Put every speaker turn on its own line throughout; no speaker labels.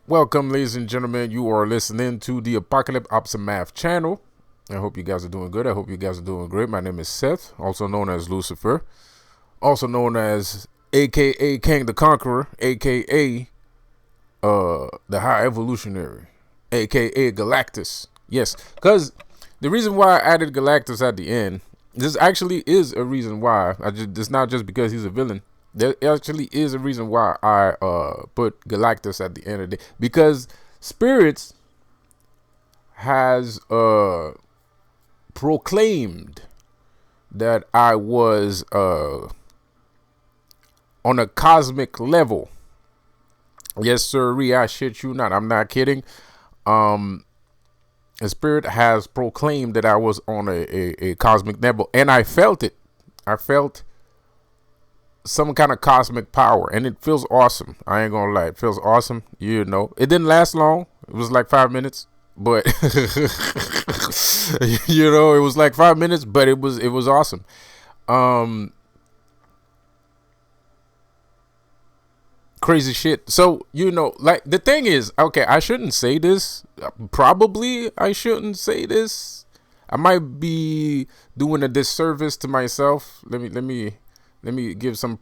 Welcome, ladies and gentlemen. You are listening to the Apocalypse Opsimath channel. I hope you guys are doing good. I hope you guys are doing great. My name is Seth, also known as Lucifer, also known as AKA King the Conqueror, AKA the High Evolutionary, AKA Galactus. Yes, because the reason why I added Galactus at the end, this actually is a reason why. It's not just because he's a villain. There actually is a reason why I put Galactus at the end of the day, because Spirits has proclaimed that I was on a cosmic level. Yes, sir. I shit you not. I'm not kidding. The Spirit has proclaimed that I was on a cosmic level, and I felt it. I felt some kind of cosmic power, and it feels awesome. I ain't gonna lie, it feels awesome. You know, it didn't last long. It was like 5 minutes, but you know, it was like 5 minutes, but it was awesome. Crazy shit. So, you know, like, the thing is, okay, I shouldn't say this. Probably I shouldn't say this. I might be doing a disservice to myself. Let me give some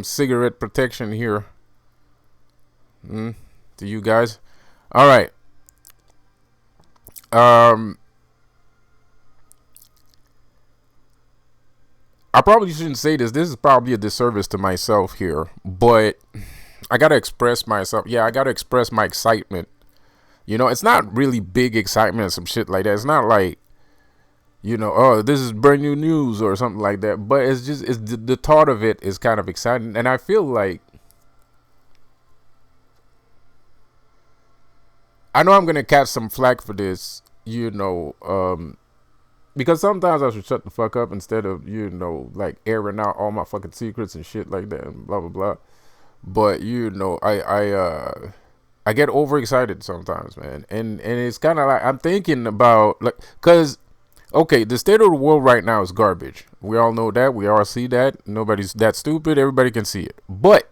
cigarette protection here to you guys. All right. I probably shouldn't say this. This is probably a disservice to myself here, but I gotta express myself. Yeah, I gotta express my excitement. You know, it's not really big excitement or some shit like that. It's not like, you know, oh, this is brand new news or something like that. But it's just, the thought of it is kind of exciting. And I feel like, I know I'm going to catch some flack for this, you know, because sometimes I should shut the fuck up instead of, you know, like airing out all my fucking secrets and shit like that and blah, blah, blah. But, you know, I get overexcited sometimes, man. And it's kind of like, I'm thinking about, like, because, okay, the state of the world right now is garbage. We all know that. We all see that. Nobody's that stupid. Everybody can see it. But,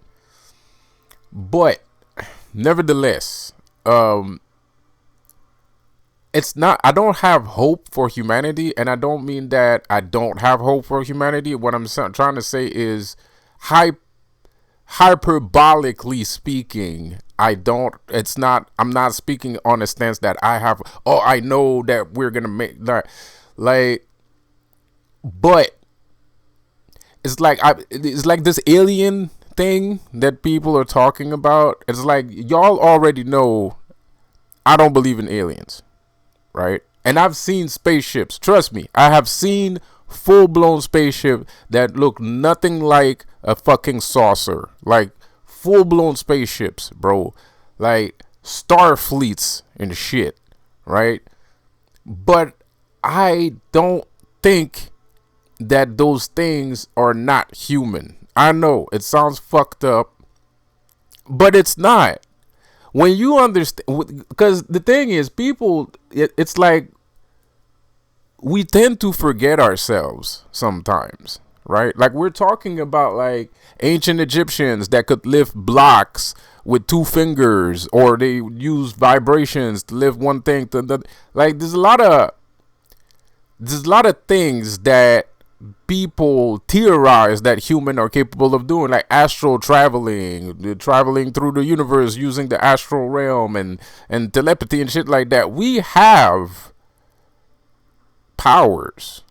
nevertheless, it's not, I don't have hope for humanity. And I don't mean that I don't have hope for humanity. What I'm trying to say is, hyperbolically speaking, I'm not speaking on a stance that I have, oh, I know that we're going to make that. Like, but it's like it's like this alien thing that people are talking about. It's like, y'all already know I don't believe in aliens, right? And I've seen spaceships. Trust me, I have seen full-blown spaceship that look nothing like a fucking saucer. Like, full-blown spaceships, bro. Like, star fleets and shit, right? But I don't think that those things are not human. I know it sounds fucked up, but it's not. When you understand, because the thing is, people, it's like we tend to forget ourselves sometimes, right? Like, we're talking about like ancient Egyptians that could lift blocks with 2 fingers, or they use vibrations to lift one thing to the, like, there's a lot of things that people theorize that humans are capable of doing, like astral traveling through the universe using the astral realm and telepathy and shit like that. We have powers.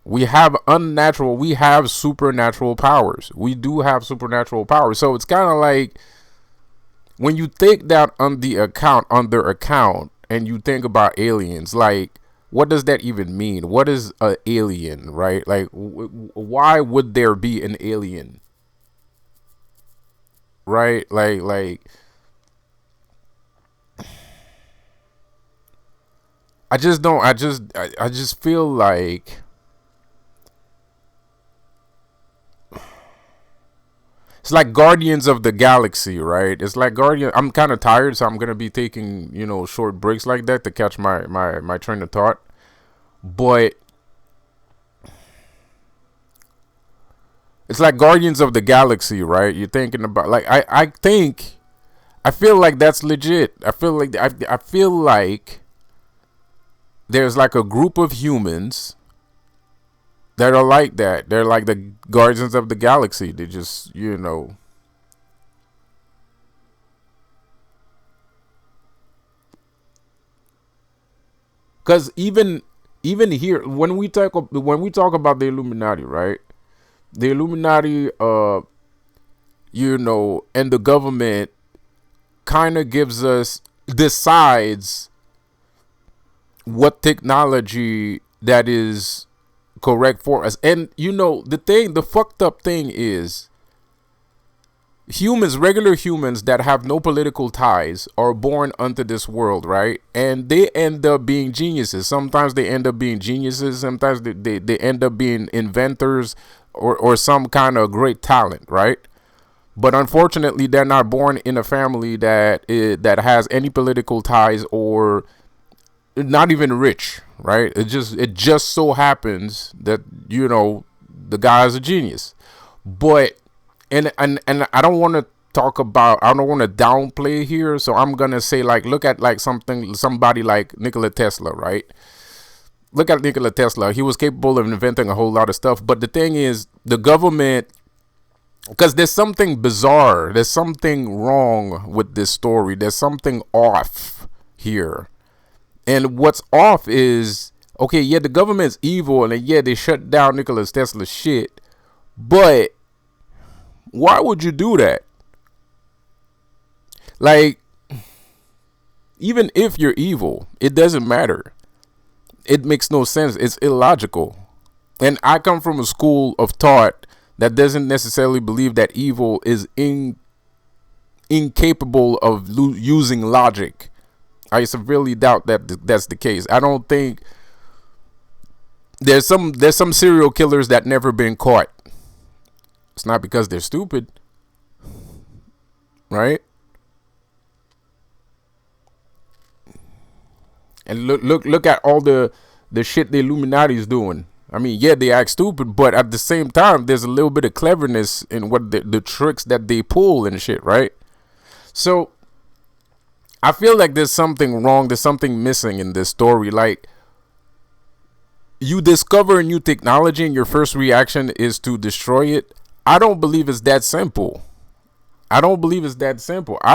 We have supernatural powers. We do have supernatural powers. So it's kind of like, when you take that under account and you think about aliens, like, what does that even mean? What is an alien, right? Like, why would there be an alien, right? Like, I just feel like it's like Guardians of the Galaxy, right? It's like I'm kind of tired, so I'm gonna be taking, you know, short breaks like that to catch my train of thought. But it's like Guardians of the Galaxy, right? You're thinking about, like, I think I feel like that's legit. I feel like there's like a group of humans that are like that. They're like the guardians of the galaxy. They just, because even here when we talk about the Illuminati, right? The Illuminati, and the government kind of decides what technology that is correct for us. And the fucked up thing is regular humans that have no political ties are born unto this world, right? And they end up being geniuses. Sometimes they end up being geniuses. Sometimes they end up being inventors or some kind of great talent, right? But unfortunately, they're not born in a family that has any political ties or not even rich, right? It just so happens that the guy is a genius. But and I don't want to I don't want to downplay here, so I'm gonna say, like, look at like somebody like Nikola Tesla, right? Look at Nikola Tesla. He was capable of inventing a whole lot of stuff, but the thing is, the government, because there's something bizarre, there's something wrong with this story, there's something off here. And what's off is, okay, yeah, the government's evil, and yeah, they shut down Nikola Tesla's shit, but why would you do that? Like, even if you're evil, it doesn't matter. It makes no sense. It's illogical. And I come from a school of thought that doesn't necessarily believe that evil is incapable of using logic. I severely doubt that that's the case. I don't think there's some serial killers that never been caught. It's not because they're stupid, right? And look at all the shit the Illuminati is doing. I mean, yeah, they act stupid, but at the same time, there's a little bit of cleverness in what the tricks that they pull and shit, right? So I feel like there's something wrong. There's something missing in this story. Like, you discover a new technology and your first reaction is to destroy it. I don't believe it's that simple. I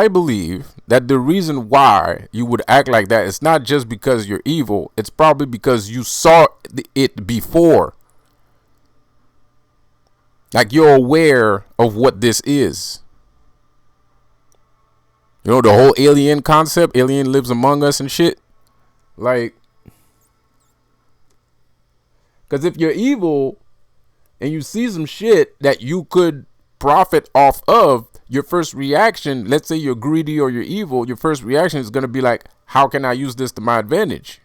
believe that the reason why you would act like that is not just because you're evil. It's probably because you saw it before. Like, you're aware of what this is. The whole alien concept, alien lives among us and shit. Like, because if you're evil and you see some shit that you could profit off of, your first reaction, let's say you're greedy or you're evil, your first reaction is going to be like, how can I use this to my advantage?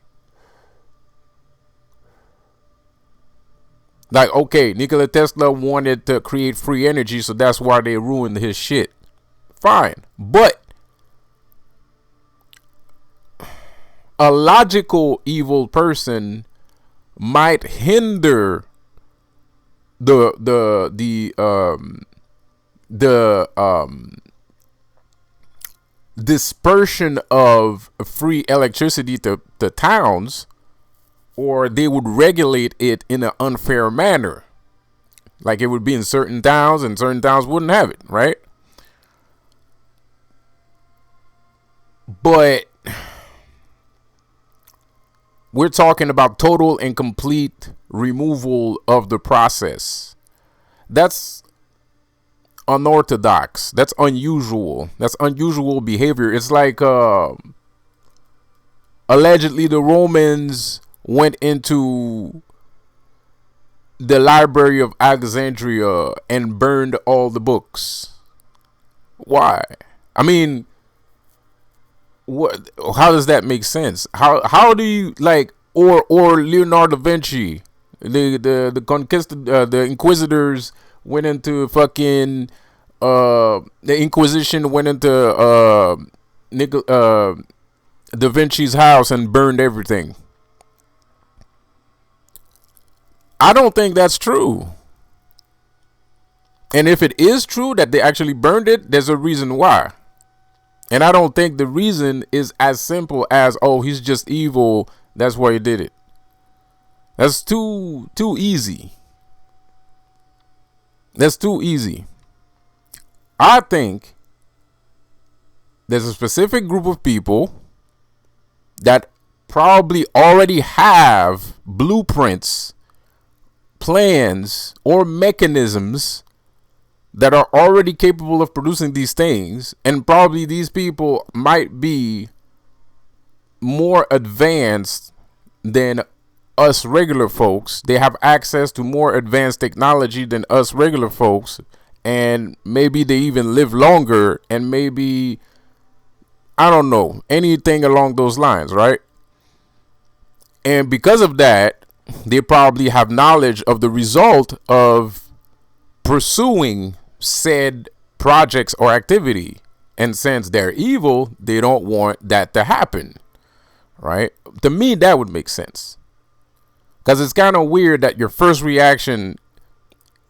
Like, okay, Nikola Tesla wanted to create free energy, so that's why they ruined his shit. Fine. But a logical evil person might hinder the dispersion of free electricity to towns, or they would regulate it in an unfair manner. Like, it would be in certain towns and certain towns wouldn't have it, right? But we're talking about total and complete removal of the process. That's unorthodox. That's unusual. That's unusual behavior. It's like allegedly the Romans went into the Library of Alexandria and burned all the books. Why? I mean, what? How does that make sense? How do you, like, or Leonardo da Vinci, the Inquisitors went into fucking the Inquisition went into Da Vinci's house and burned everything. I don't think that's true. And if it is true that they actually burned it, there's a reason why. And I don't think the reason is as simple as, oh, he's just evil, that's why he did it. That's too easy. That's too easy. I think there's a specific group of people that probably already have blueprints, plans, or mechanisms that are already capable of producing these things, and probably these people might be more advanced than us regular folks. They have access to more advanced technology than us regular folks, and maybe they even live longer, and maybe, I don't know, anything along those lines, right? And because of that, they probably have knowledge of the result of pursuing said projects or activity. And since they're evil, they don't want that to happen, right? To me, that would make sense. Because it's kind of weird that your first reaction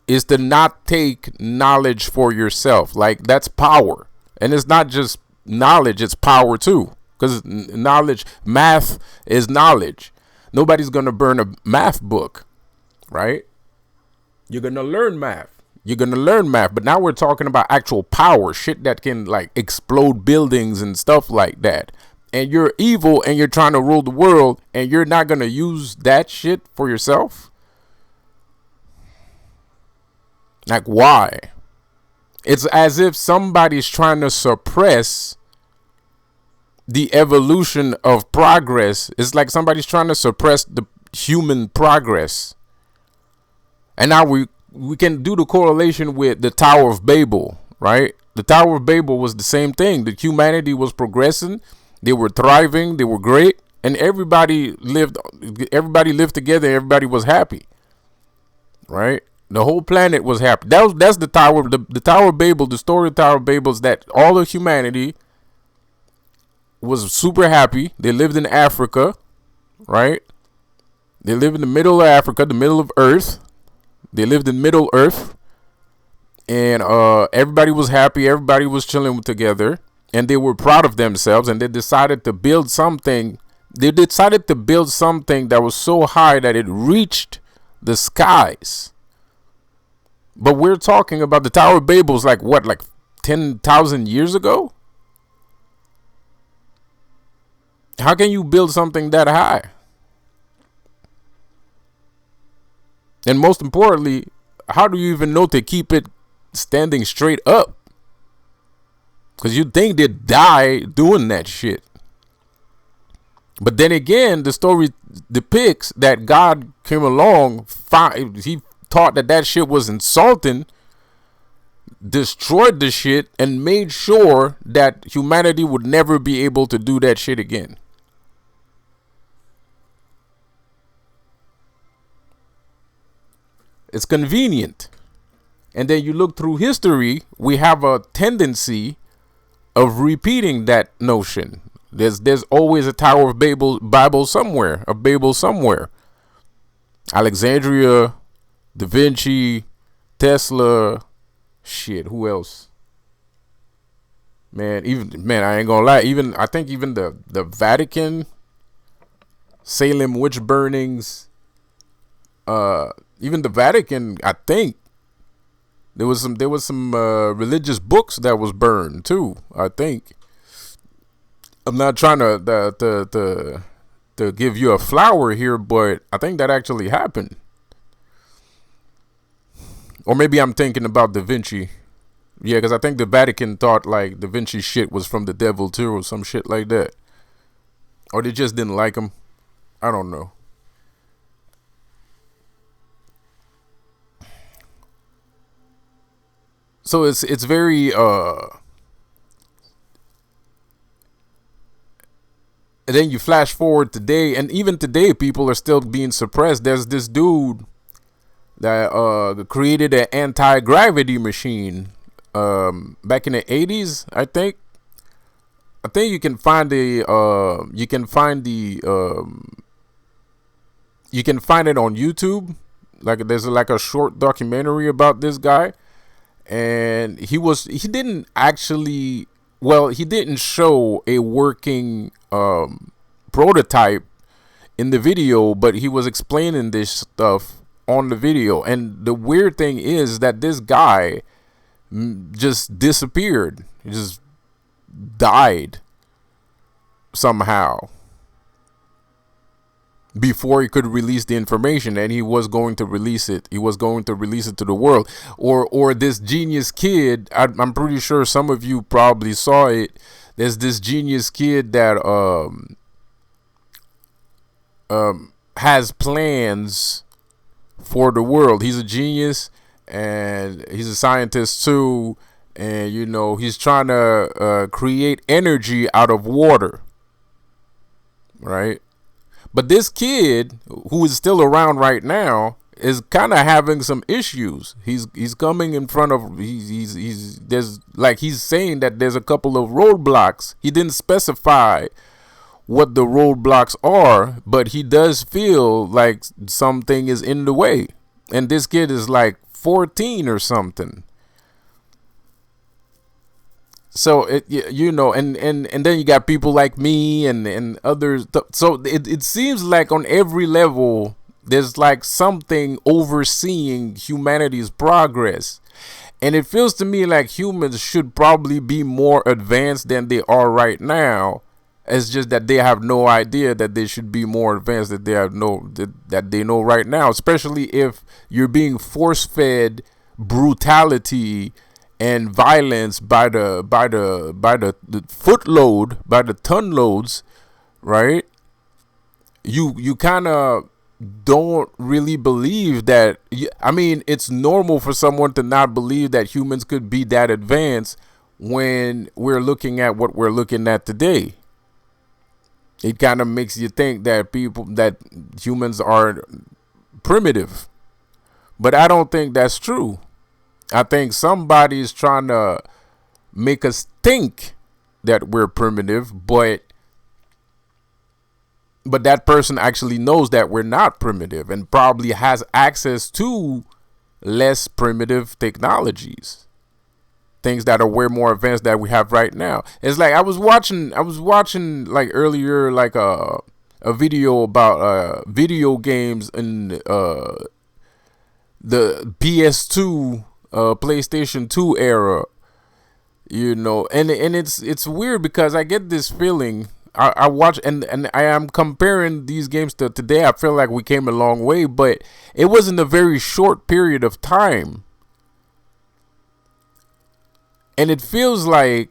is to not take knowledge for yourself. Like, that's power. And it's not just knowledge, it's power too. Because knowledge, math is knowledge. Nobody's going to burn a math book, right? You're going to learn math. You're going to learn math. But now we're talking about actual power, shit that can like explode buildings and stuff like that. And you're evil and you're trying to rule the world, and you're not going to use that shit for yourself? Like, why? It's as if somebody's trying to suppress the evolution of progress. It's like somebody's trying to suppress the human progress. And now we can do the correlation with the Tower of Babel, right? The Tower of Babel was the same thing. The humanity was progressing. They were thriving. They were great. And everybody lived together. Everybody was happy, right? The whole planet was happy. That's the Tower. The Tower of Babel. The story of the Tower of Babel is that all of humanity was super happy. They lived in Africa, right? They lived in the middle of Africa, the middle of Earth. They lived in Middle Earth, and everybody was happy. Everybody was chilling together, and they were proud of themselves. And they decided to build something. They decided to build something that was so high that it reached the skies. But we're talking about the Tower of Babel is like what, like 10,000 years ago? How can you build something that high? And most importantly, how do you even know to keep it standing straight up? Because you'd think they'd die doing that shit. But then again, the story depicts that God came along, he thought that shit was insulting, destroyed the shit, and made sure that humanity would never be able to do that shit again. It's convenient. And then you look through history, we have a tendency of repeating that notion. There's always a Tower of Babel somewhere. Alexandria, Da Vinci, Tesla, shit, who else? Man, I ain't gonna lie, I think even the Vatican, Salem witch burnings, even the Vatican, I think there was some religious books that was burned too, I think. I'm not trying to give you a flower here, but I think that actually happened. Or maybe I'm thinking about Da Vinci. Yeah, because I think the Vatican thought like Da Vinci shit was from the devil too, or some shit like that. Or they just didn't like him. I don't know. So it's very and then you flash forward today, and even today people are still being suppressed. There's this dude that created an anti-gravity machine back in the 80s, I think. You can find it on YouTube. Like there's like a short documentary about this guy. And he didn't actually well, he didn't show a working prototype in the video, but he was explaining this stuff on the video. And the weird thing is that this guy just disappeared. He just died somehow before he could release the information, and he was going to release it. He was going to release it to the world. Or this genius kid, I'm pretty sure some of you probably saw it. There's this genius kid that has plans for the world. He's a genius and he's a scientist too. And, you know, he's trying to create energy out of water. Right? But this kid, who is still around right now, is kind of having some issues. He's coming in front of, he's saying that there's a couple of roadblocks. He didn't specify what the roadblocks are, but he does feel like something is in the way. And this kid is like 14 or something. So it, you know, and then you got people like me and others. So it seems like on every level there's like something overseeing humanity's progress. And it feels to me like humans should probably be more advanced than they are right now. It's just that they have no idea that they should be more advanced that they know right now, especially if you're being force-fed brutality and violence by the footload, by the ton loads, right? You kind of don't really believe that. I mean, it's normal for someone to not believe that humans could be that advanced when we're looking at what we're looking at today. It kind of makes you think that humans are primitive, but I don't think that's true. I think somebody's trying to make us think that we're primitive, but that person actually knows that we're not primitive and probably has access to less primitive technologies, things that are way more advanced that we have right now. It's like I was watching like earlier, like a video about video games in the PS2 PlayStation 2 era, you know, and it's weird because I get this feeling. I watch and I am comparing these games to today. I feel like we came a long way, but it was in a very short period of time. And it feels like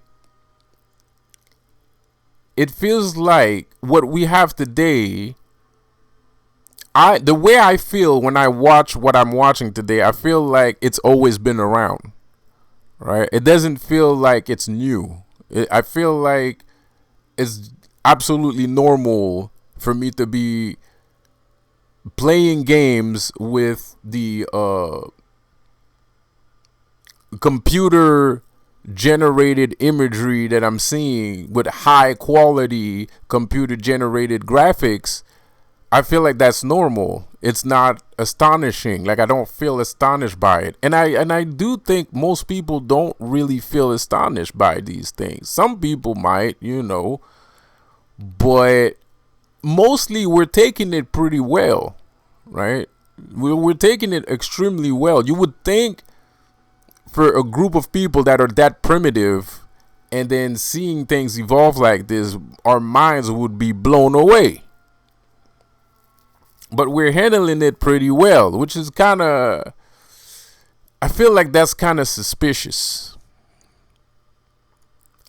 what we have today. The way I feel when I watch what I'm watching today, I feel like it's always been around, right? It doesn't feel like it's new. I feel like it's absolutely normal for me to be playing games with the computer generated imagery that I'm seeing with high quality computer generated graphics. I feel like that's normal. It's not astonishing. Like, I don't feel astonished by it. And I do think most people don't really feel astonished by these things. Some people might, you know, but mostly we're taking it pretty well, right? We're taking it extremely well. You would think for a group of people that are that primitive and then seeing things evolve like this, our minds would be blown away. But we're handling it pretty well, which is kind of, I feel like that's kind of suspicious.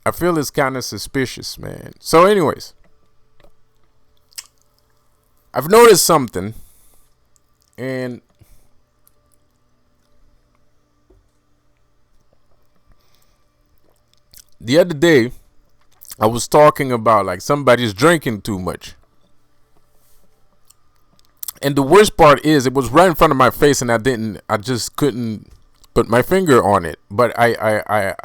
I feel it's kind of suspicious, man. So anyways, I've noticed something, and the other day I was talking about like somebody's drinking too much. And the worst part is it was right in front of my face and I just couldn't put my finger on it. But I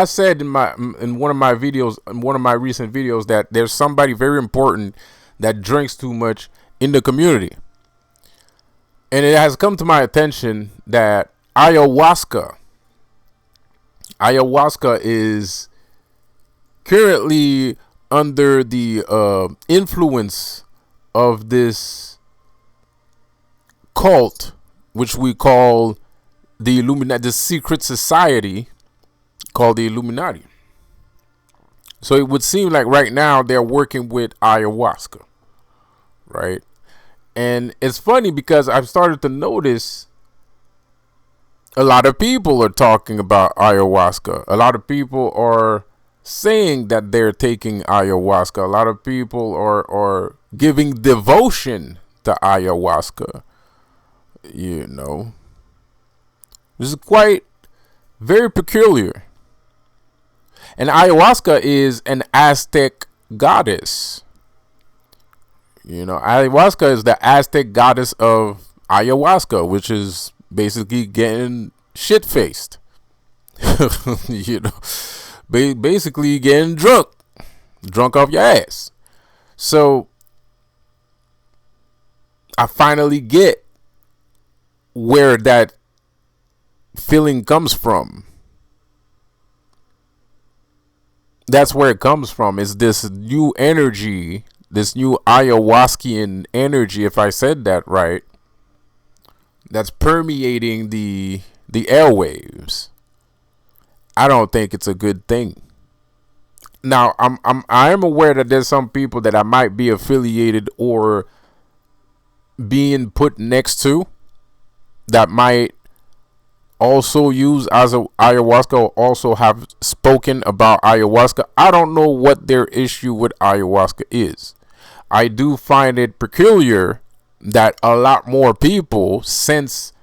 said in one of my videos, in one of my recent videos, that there's somebody very important that drinks too much in the community. And it has come to my attention that ayahuasca is currently under the influence of this cult, which we call the Illuminati, the secret society called the Illuminati. So it would seem like right now they're working with ayahuasca, right? And it's funny because I've started to notice a lot of people are talking about ayahuasca. A lot of people are saying that they're taking ayahuasca. A lot of people are giving devotion to ayahuasca. You know, this is quite very peculiar. And ayahuasca is an Aztec goddess. You know, ayahuasca is the Aztec goddess of ayahuasca, which is basically getting shit faced. You know, basically getting drunk off your ass. So I finally get where that feeling comes from. That's where it comes from. Is this new energy, this new ayahuascan energy, if I said that right, that's permeating the airwaves. I don't think it's a good thing. Now, I am aware that there's some people that I might be affiliated or being put next to that might also use as a ayahuasca or also have spoken about ayahuasca. I don't know what their issue with ayahuasca is. I do find it peculiar that a lot more people, since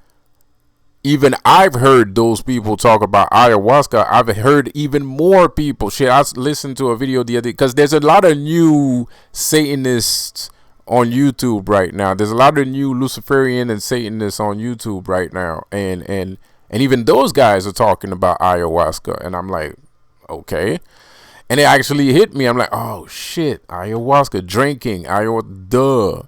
even I've heard those people talk about ayahuasca, I've heard even more people. Shit, I listened to a video the other day because there's a lot of new Satanists on YouTube right now. There's a lot of new Luciferian and Satanists on YouTube right now, and even those guys are talking about ayahuasca, and I'm like, okay. And it actually hit me. I'm like, oh shit, ayahuasca, drinking, ayahuasca, duh.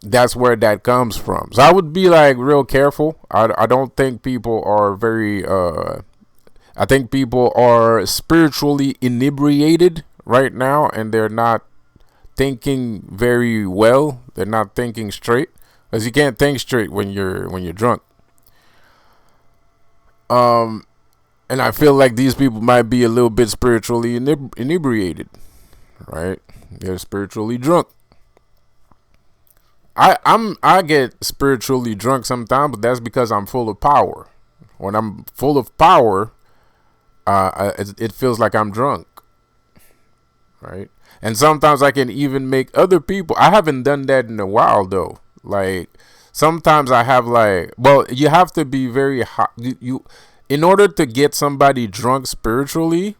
That's where that comes from. So I would be like real careful. I don't think people are very I think people are spiritually inebriated right now, and they're not thinking very well. They're not thinking straight, because you can't think straight when you're drunk. And I feel like these people might be a little bit spiritually inebriated, right? They're spiritually drunk. I get spiritually drunk sometimes, but that's because I'm full of power. When I'm full of power, it feels like I'm drunk, right? And sometimes I can even make other people. I haven't done that in a while though. Like sometimes I have like, well, you have to be very hot. You in order to get somebody drunk spiritually,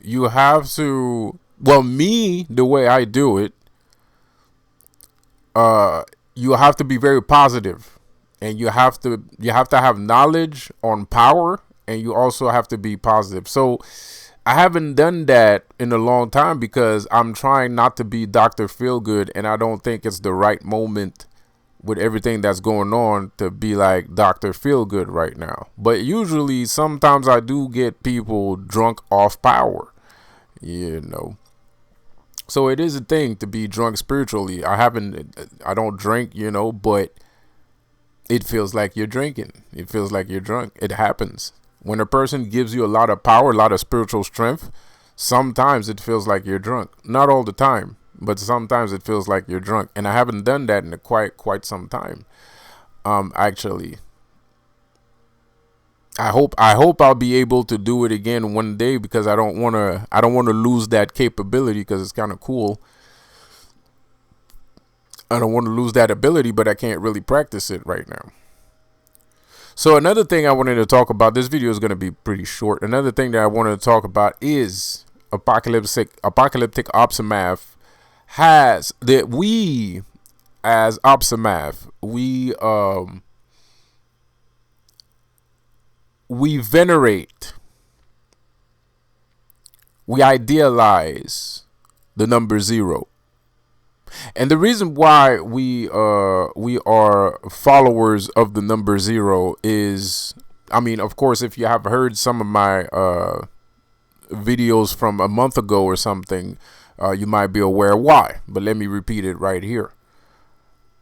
you have to. Well, me, the way I do it, you have to be very positive, and you have to have knowledge on power, and you also have to be positive. So I haven't done that in a long time because I'm trying not to be Dr. Feelgood, and I don't think it's the right moment with everything that's going on to be like Dr. Feelgood right now. But usually, sometimes I do get people drunk off power, you know. So it is a thing to be drunk spiritually. I don't drink, you know, but it feels like you're drinking. It feels like you're drunk. It happens. When a person gives you a lot of power, a lot of spiritual strength, sometimes it feels like you're drunk. Not all the time, but sometimes it feels like you're drunk. And I haven't done that in quite some time. Actually, I hope I'll be able to do it again one day, because I don't want to lose that capability, because it's kind of cool. I don't want to lose that ability, but I can't really practice it right now. So another thing I wanted to talk about, this video is going to be pretty short. Another thing that I wanted to talk about is apocalyptic Opsimath has that we as Opsimath, we venerate, we idealize the number 0. And the reason why we are followers of the number 0 is, I mean, of course, if you have heard some of my videos from a month ago or something, you might be aware why. But let me repeat it right here.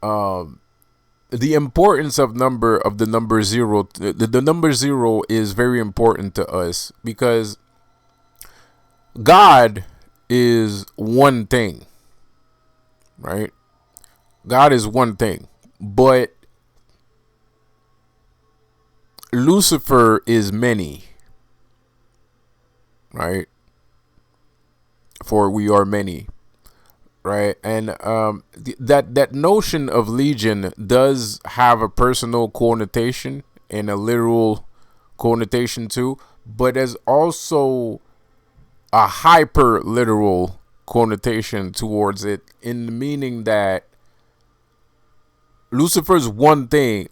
The importance of the number zero. The number zero is very important to us because God is one thing, right? God is one thing, but Lucifer is many, right? For we are many, right? And that notion of legion does have a personal connotation and a literal connotation too, but there's also a hyper literal connotation towards it, in the meaning that Lucifer's one thing.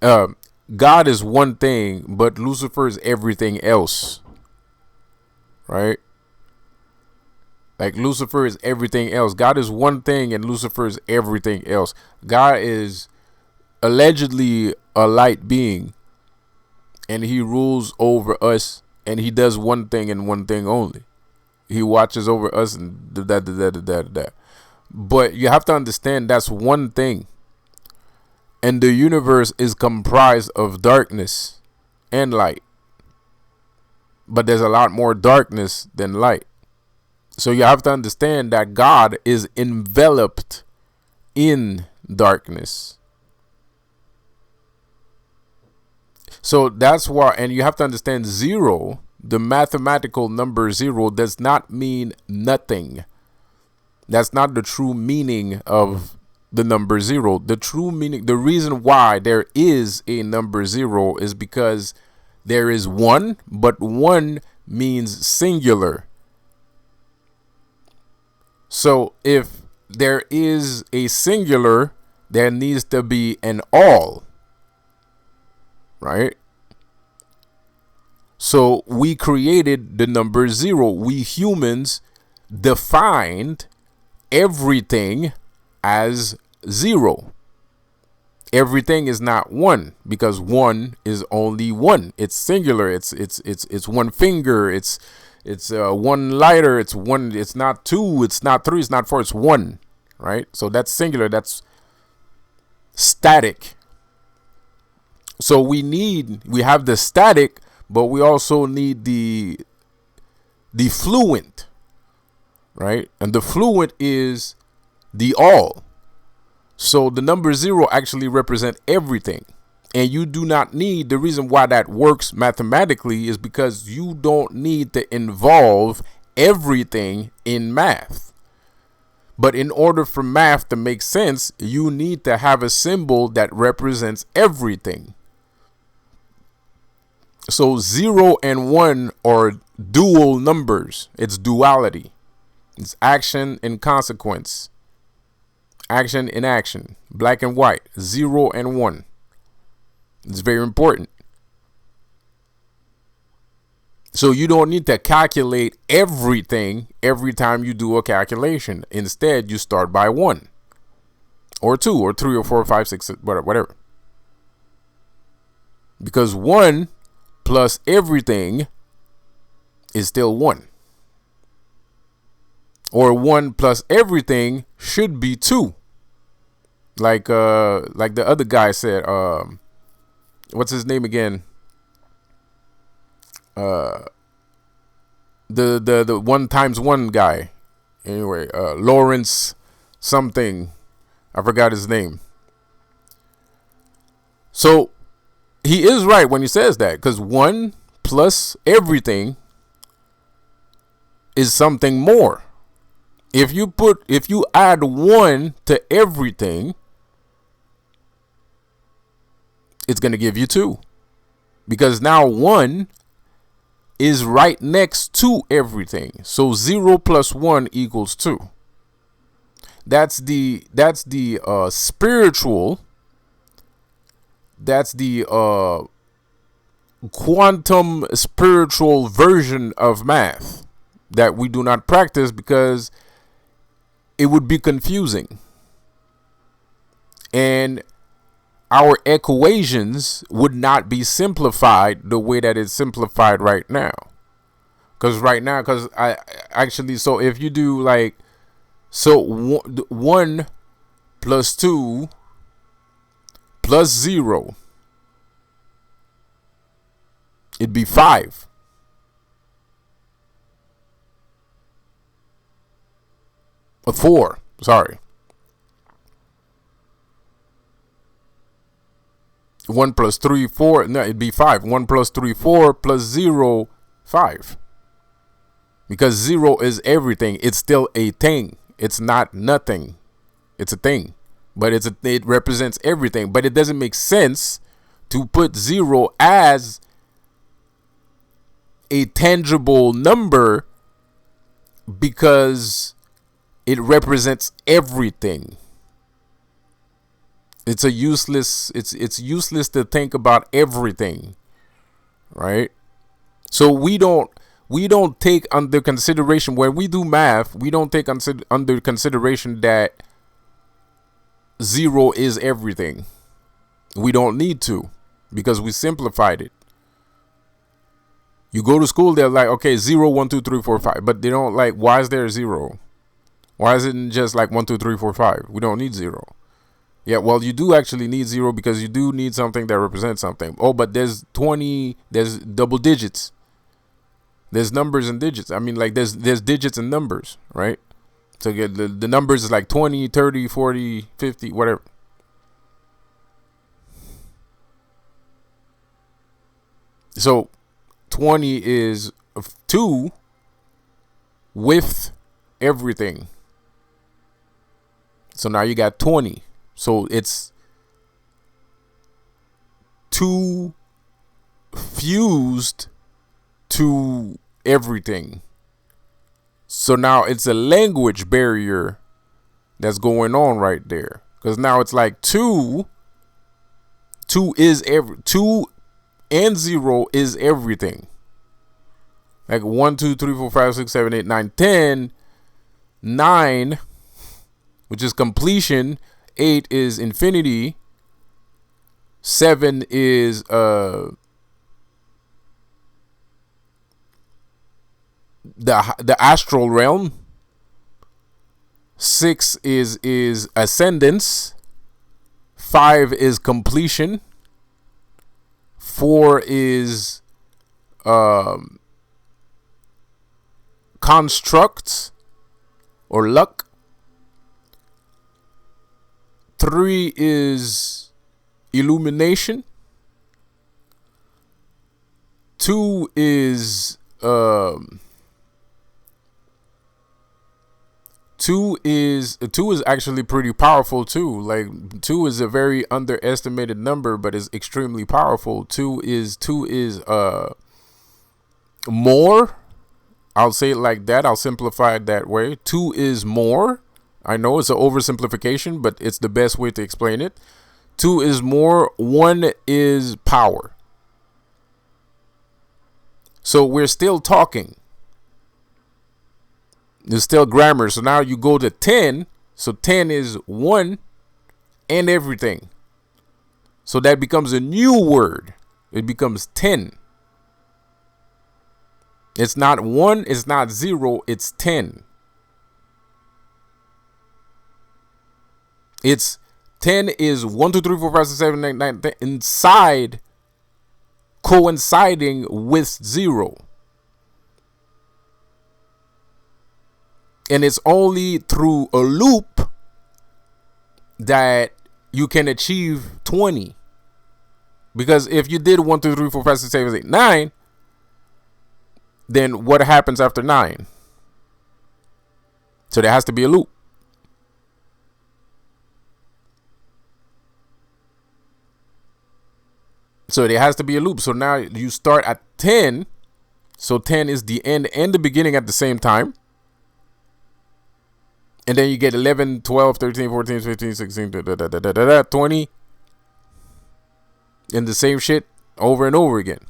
God is one thing, but Lucifer is everything else, right? Like Lucifer is everything else. God is one thing and Lucifer is everything else. God is allegedly a light being and he rules over us, and he does one thing and one thing only. He watches over us and that. But you have to understand that's one thing. And the universe is comprised of darkness and light. But there's a lot more darkness than light. So you have to understand that God is enveloped in darkness. So that's why, and you have to understand zero, the mathematical number zero, does not mean nothing. That's not the true meaning of the number zero. The true meaning, the reason why there is a number zero is because there is one, but one means singular. So if there is a singular, there needs to be an all, right? So we created the number zero. We humans defined everything as zero. Everything is not one, because one is only one. It's singular. It's one finger. It's one lighter. It's one. It's not two. It's not three. It's not four. It's one, right? So that's singular. That's static. So we have the static, but we also need the fluent, right? And the fluent is the all. So the number zero actually represents everything. And you do not need, the reason why that works mathematically is because you don't need to involve everything in math. But in order for math to make sense, you need to have a symbol that represents everything. So 0 and 1 are dual numbers. It's duality. It's action and consequence. Action and action. Black and white. 0 and 1. It's very important. So you don't need to calculate everything every time you do a calculation. Instead, you start by 1 or 2 or 3 or 4 or 5, 6, whatever. Because 1 plus everything is still 1. Or 1 plus everything should be 2. Like the other guy said, what's his name again? The 1 times 1 guy. Anyway, Lawrence something. I forgot his name. So he is right when he says that, because 1 plus everything is something more. If you add 1 to everything, it's going to give you 2. Because now 1 is right next to everything. So 0 plus 1 equals 2. That's the spiritual, that's the quantum spiritual version of math that we do not practice because it would be confusing. And our equations would not be simplified the way that it's simplified right now. Because right now, because I actually, so if you do like, so 1 plus 2 plus 0, it'd be 5. Or 4, sorry. 1 plus 3, 4, no, it'd be 5. 1 plus 3, 4 plus 0, 5. Because 0 is everything. It's still a thing. It's not nothing. It's a thing. But it represents everything. But it doesn't make sense to put 0 as a tangible number because it represents everything. It's useless to think about everything, right? So we don't take under consideration when we do math, we don't take under consideration that 0 is everything. We don't need to, because we simplified it. You go to school, they're like, okay, 0, 1, 2, 3, 4, 5. But they don't like, why is there a 0? Why isn't it just like 1, 2, 3, 4, 5? We don't need 0. Yeah, well, you do actually need 0 because you do need something that represents something. Oh, but there's 20, there's double digits. There's numbers and digits. I mean, like there's digits and numbers, right? So the numbers is like 20, 30, 40, 50, whatever. So 20 is 2 with everything. So now you got 20. So it's 2 fused to everything. So now it's a language barrier that's going on right there. Because now it's like 2 is 2 and 0 is everything. Like 1, 2, 3, 4, 5, 6, 7, 8, 9, 10. 9, which is completion. 8 is infinity. 7 is the astral realm. 6 is ascendance. 5 is completion. 4 is constructs or luck. 3 is illumination. 2 is 2 is actually pretty powerful too. Like 2 is a very underestimated number, but is extremely powerful. 2 is more. I'll say it like that. I'll simplify it that way. 2 is more. I know it's an oversimplification, but it's the best way to explain it. 2 is more. 1 is power. So we're still talking. There's still grammar. So now you go to 10. So 10 is 1 and everything. So that becomes a new word. It becomes 10. It's not 1, it's not 0, it's 10. It's 10 is 1, 2, 3, 4, 5, 6, 7, 8, 9, 10 inside, coinciding with 0. And it's only through a loop that you can achieve 20. Because if you did 1, 2, 3, 4, 5, 6, 7, 8, 9, then what happens after 9? So there has to be a loop. So there has to be a loop. So now you start at 10. So 10 is the end and the beginning at the same time. And then you get 11, 12, 13, 14, 15, 16, 20. And the same shit over and over again.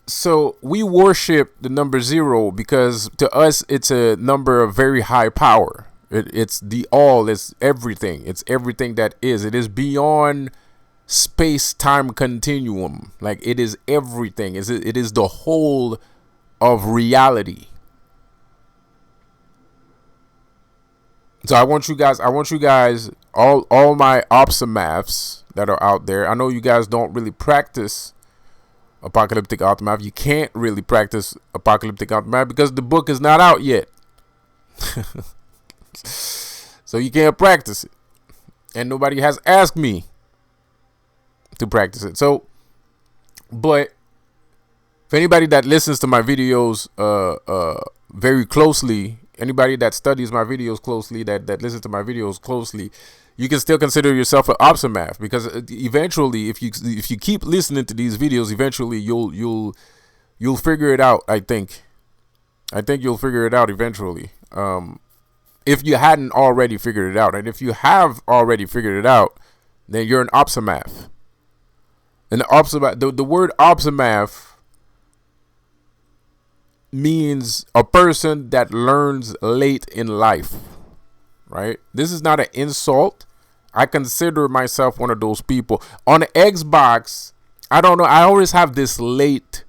So we worship the number 0 because to us it's a number of very high power. It's the all, it's everything. It's everything that is. It is beyond space-time continuum. Like, it is everything. It is the whole of reality. So I want you guys, all my Opsimaths that are out there. I know you guys don't really practice apocalyptic aftermath. You can't really practice apocalyptic aftermath because the book is not out yet. So you can't practice it. And nobody has asked me to practice it. So, but for anybody that listens to my videos very closely, anybody that studies my videos closely, that listens to my videos closely, you can still consider yourself an Opsimath, because eventually, if you keep listening to these videos, eventually you'll figure it out. I think you'll figure it out eventually. If you hadn't already figured it out, and if you have already figured it out, then you're an Opsimath. And the word Opsimath means a person that learns late in life, right? This is not an insult. I consider myself one of those people. On the Xbox, I don't know, I always have this late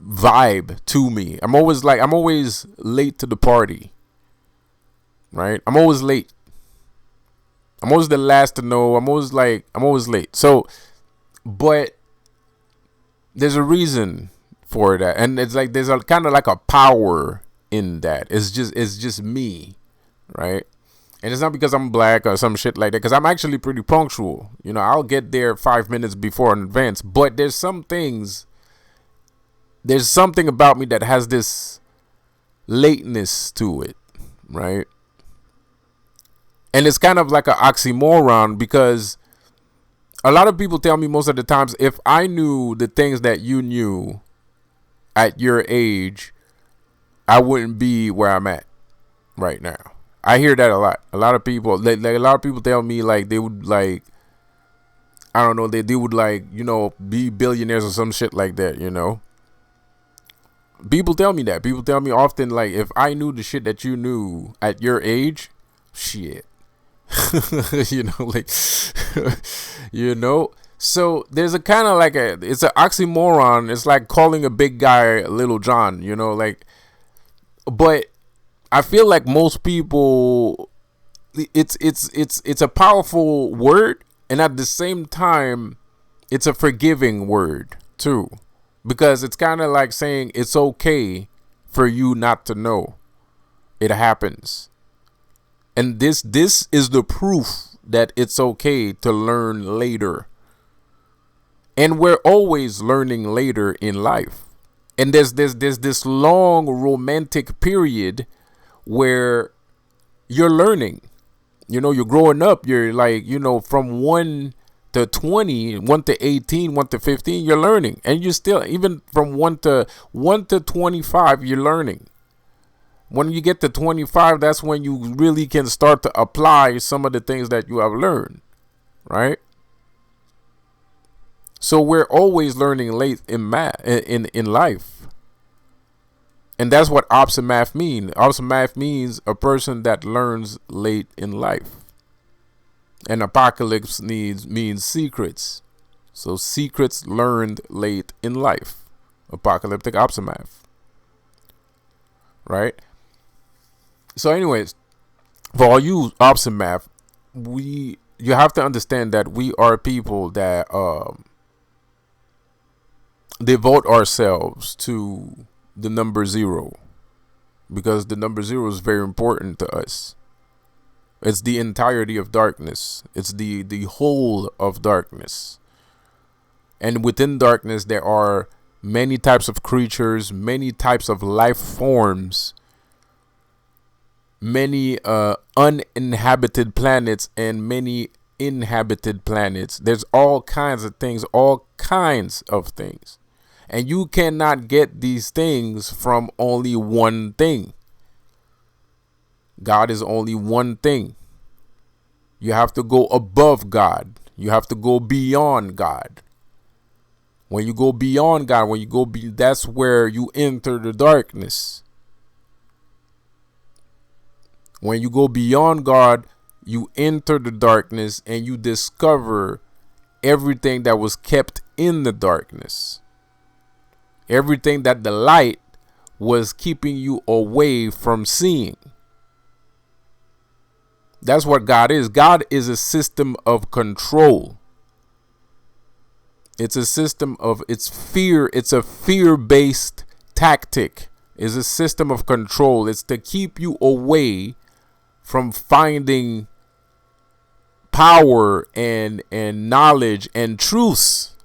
vibe to me. I'm always late to the party, right? I'm always late. I'm always the last to know. I'm always late. So, but there's a reason for that, and it's like there's a kind of like a power in that. It's just me, right? And it's not because I'm black or some shit like that, because I'm actually pretty punctual. You know, I'll get there 5 minutes before in advance. But there's something about me that has this lateness to it, right? And it's kind of like an oxymoron, because a lot of people tell me most of the times, if I knew the things that you knew at your age, I wouldn't be where I'm at right now. I hear that a lot. A lot of people, a lot of people tell me, like, they would, like, I don't know, they would, like, you know, be billionaires or some shit like that, you know. People tell me that. People tell me often, like, if I knew the shit that you knew at your age, shit. You know, like, you know. So there's a kind of like it's an oxymoron. It's like calling a big guy Little John, you know, like, but I feel like most people, it's a powerful word, and at the same time, it's a forgiving word too, because it's kind of like saying it's okay for you not to know. It happens, and this is the proof that it's okay to learn later. And we're always learning later in life. And there's this long romantic period where you're learning. You know, you're growing up. You're like, you know, from 1 to 20, 1 to 18, 1 to 15, you're learning. And you're still, even from 1 to 25, you're learning. When you get to 25, that's when you really can start to apply some of the things that you have learned, right? So we're always learning late in life. And that's what Opsimath means. Opsimath means a person that learns late in life. And apocalypse means secrets. So secrets learned late in life. Apocalyptic Opsimath. Right? So anyways, for all you Opsimath, you have to understand that we are people that devote ourselves to the number 0, because the number 0 is very important to us. It's the entirety of darkness. It's the whole of darkness. And within darkness, there are many types of creatures, many types of life forms, many uninhabited planets, and many inhabited planets. There's all kinds of things, And you cannot get these things from only one thing. God is only one thing. You have to go above God. You have to go beyond God. When you go beyond God, that's where you enter the darkness. When you go beyond God, you enter the darkness and you discover everything that was kept in the darkness. Everything that the light was keeping you away from seeing. That's what God is. God is a system of control. It's a system of, it's fear. It's a fear-based tactic. It's a system of control. It's to keep you away from finding power and knowledge and truths.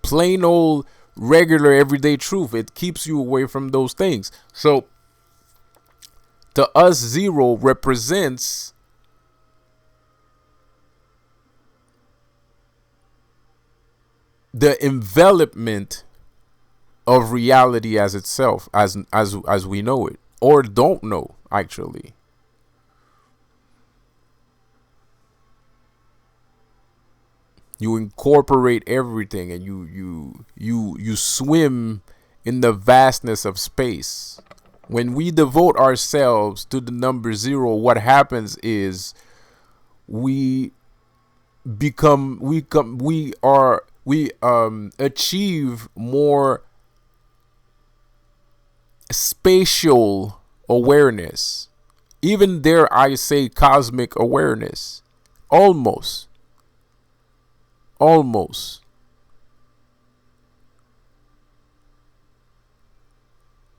Plain old regular everyday truth. It keeps you away from those things. So to us, zero represents the envelopment of reality as itself, as we know it, or don't know, actually. You incorporate everything, and you swim in the vastness of space. When we devote ourselves to the number zero, what happens is we achieve more spatial awareness. Even dare I say cosmic awareness. Almost.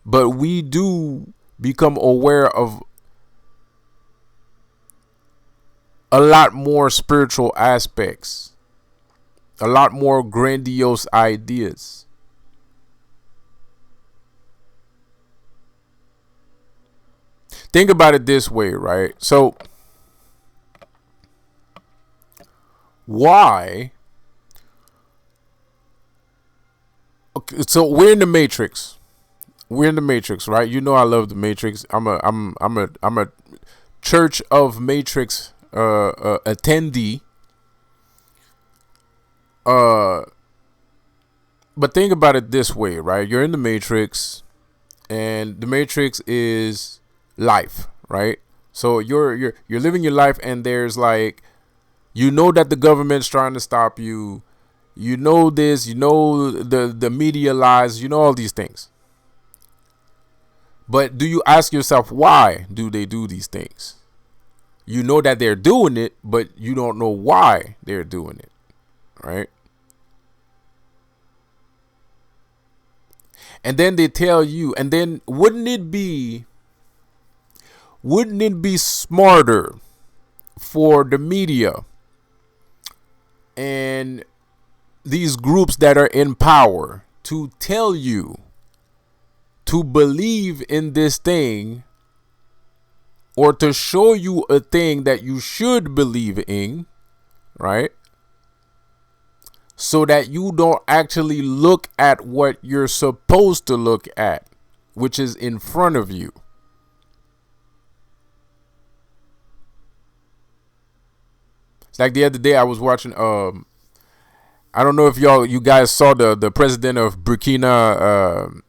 But we do become aware of a lot more spiritual aspects, a lot more grandiose ideas. Think about it this way, right? So why? Okay, so we're in the Matrix. We're in the Matrix, right? You know I love the Matrix. I'm a Church of Matrix attendee. But think about it this way, right? You're in the Matrix, and the Matrix is life, right? So you're living your life, and there's like, you know that the government's trying to stop you. You know this, you know the media lies, you know all these things. But do you ask yourself, why do they do these things? You know that they're doing it, but you don't know why they're doing it, right? And then they tell you, and then wouldn't it be smarter for the media and these groups that are in power to tell you to believe in this thing, or to show you a thing that you should believe in, right? So that you don't actually look at what you're supposed to look at, which is in front of you. It's like the other day I was watching, I don't know if you guys saw the president of Burkina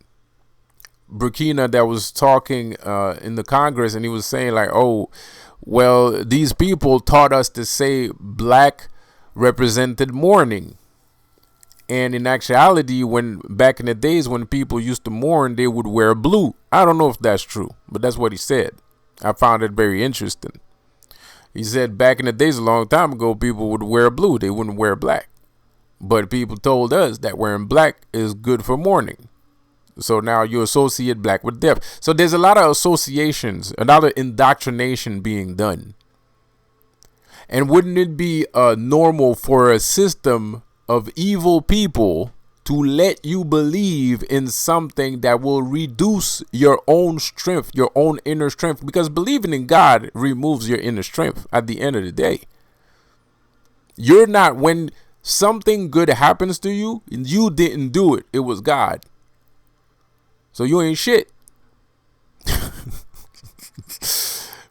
that was talking in the Congress, and he was saying like, oh, well, these people taught us to say black represented mourning. And in actuality, when back in the days when people used to mourn, they would wear blue. I don't know if that's true, but that's what he said. I found it very interesting. He said back in the days, a long time ago, people would wear blue. They wouldn't wear black. But people told us that wearing black is good for mourning. So now you associate black with death. So there's a lot of associations, a lot of indoctrination being done. And wouldn't it be normal for a system of evil people to let you believe in something that will reduce your own strength, your own inner strength? Because believing in God removes your inner strength at the end of the day. You're not, when something good happens to you, you didn't do it. It was God. So you ain't shit.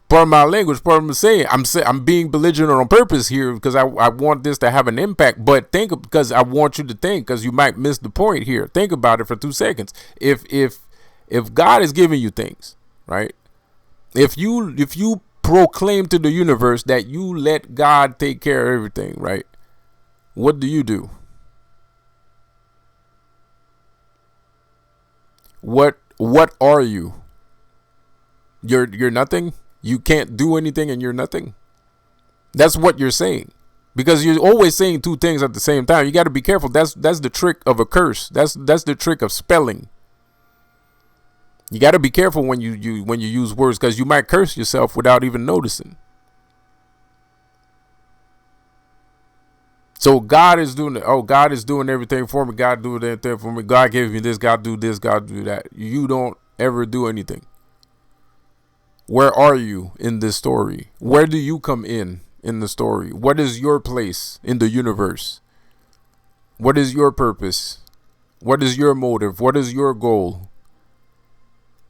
Pardon my language, pardon my saying. I'm being belligerent on purpose here because I want this to have an impact. But because I want you to think, because you might miss the point here. Think about it for 2 seconds. If God is giving you things, right? If you proclaim to the universe that you let God take care of everything, right? What do? What are you? You're nothing? You can't do anything and you're nothing? That's what you're saying. Because you're always saying two things at the same time. You got to be careful. That's the trick of a curse. That's the trick of spelling. You got to be careful when you use words, because you might curse yourself without even noticing. So God is doing God is doing everything for me. God doing everything for me. God gave me this. God do this. God do that. You don't ever do anything. Where are you in this story? Where do you come in the story? What is your place in the universe? What is your purpose? What is your motive? What is your goal?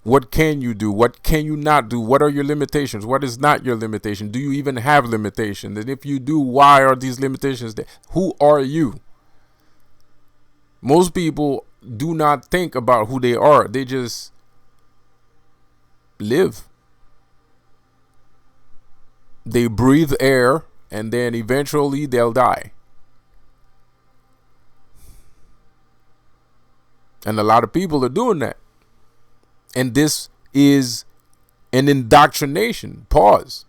What can you do? What can you not do? What are your limitations? What is not your limitation? Do you even have limitations? And if you do, why are these limitations there? Who are you? Most people do not think about who they are. They just live. They breathe air, and then eventually they'll die. And a lot of people are doing that. And this is an indoctrination. Pause.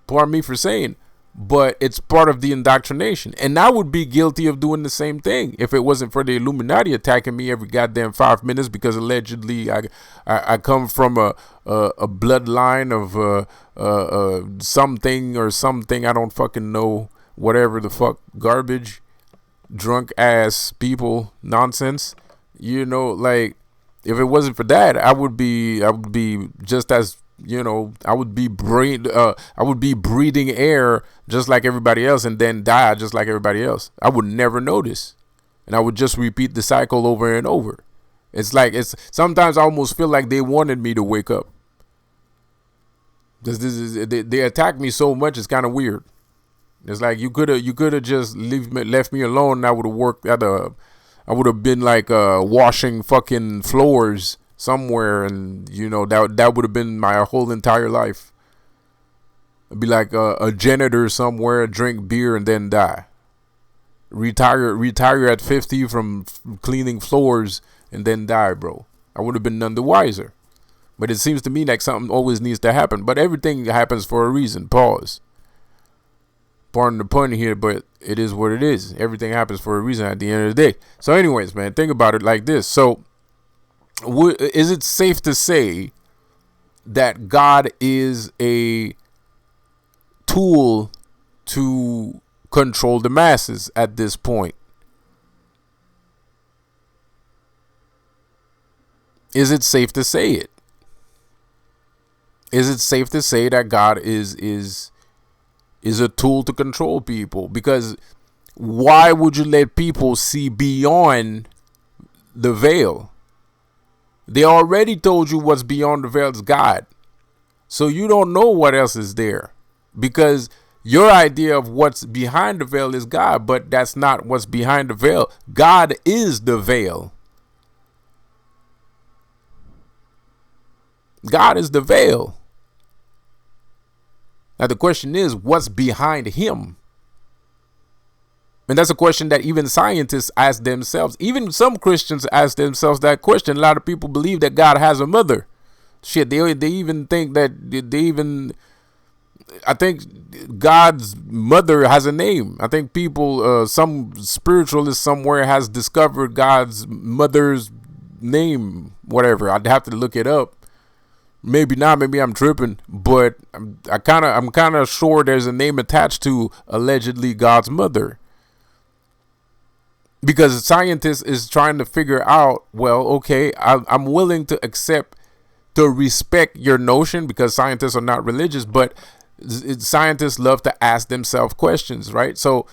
Pardon me for saying, but it's part of the indoctrination. And I would be guilty of doing the same thing if it wasn't for the Illuminati attacking me every goddamn 5 minutes, because allegedly I come from a bloodline of something or something. I don't fucking know. Whatever the fuck, garbage, drunk ass people, nonsense. You know, like, if it wasn't for that, I would be just as, you know, I would be breathing air just like everybody else, and then die just like everybody else. I would never notice, and I would just repeat the cycle over and over. It's like, sometimes I almost feel like they wanted me to wake up. They attack me so much, it's kind of weird. It's like you could have just left me alone, and I would have worked at I would have been like washing fucking floors somewhere, and you know, that would have been my whole entire life. I'd be like a janitor somewhere, drink beer, and then die. Retire at 50 from cleaning floors, and then die, bro. I would have been none the wiser. But it seems to me like something always needs to happen. But everything happens for a reason. Pause. Pardon the pun here, but it is what it is. Everything happens for a reason at the end of the day. So anyways, man, think about it like this. So is it safe to say that God is a tool to control the masses at this point? Is it safe to say it? Is it safe to say that God is a tool to control people? Because why would you let people see beyond the veil? They already told you what's beyond the veil is God. So you don't know what else is there, because your idea of what's behind the veil is God, but that's not what's behind the veil. God is the veil. God is the veil. Now the question is, what's behind him? And that's a question that even scientists ask themselves. Even some Christians ask themselves that question. A lot of people believe that God has a mother. Shit, they even think that I think God's mother has a name. I think people, some spiritualist somewhere has discovered God's mother's name, whatever. I'd have to look it up. Maybe not, maybe I'm tripping, but I'm kind of sure there's a name attached to allegedly God's mother. Because scientists is trying to figure out, well, okay, I'm willing to respect your notion, because scientists are not religious, but scientists love to ask themselves questions, right? So,